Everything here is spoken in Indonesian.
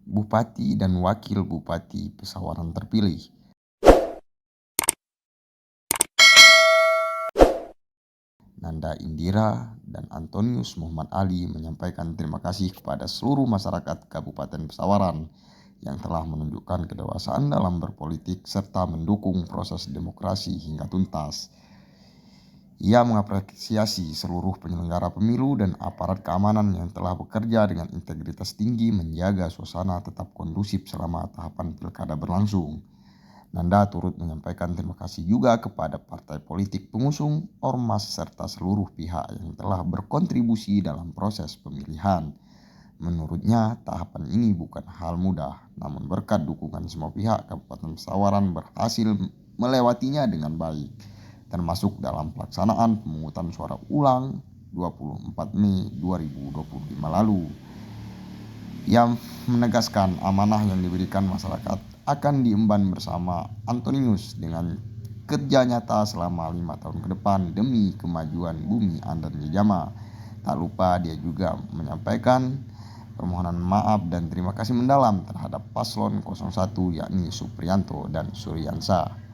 Bupati dan Wakil Bupati Pesawaran terpilih. Nanda Indira dan Antonius Muhammad Ali menyampaikan terima kasih kepada seluruh masyarakat Kabupaten Pesawaran yang telah menunjukkan kedewasaan dalam berpolitik serta mendukung proses demokrasi hingga tuntas. Ia mengapresiasi seluruh penyelenggara pemilu dan aparat keamanan yang telah bekerja dengan integritas tinggi menjaga suasana tetap kondusif selama tahapan pilkada berlangsung. Nanda turut menyampaikan terima kasih juga kepada partai politik pengusung, ormas, serta seluruh pihak yang telah berkontribusi dalam proses pemilihan. Menurutnya, tahapan ini bukan hal mudah, namun berkat dukungan semua pihak, Kabupaten Pesawaran berhasil melewatinya dengan baik, termasuk dalam pelaksanaan pemungutan suara ulang 24 Mei 2025 lalu. Ia menegaskan amanah yang diberikan masyarakat akan diemban bersama Antonius dengan kerja nyata selama 5 tahun ke depan demi kemajuan bumi Andan Jejama. Tak lupa dia juga menyampaikan permohonan maaf dan terima kasih mendalam terhadap paslon 01 yakni Supriyanto dan Suryansa.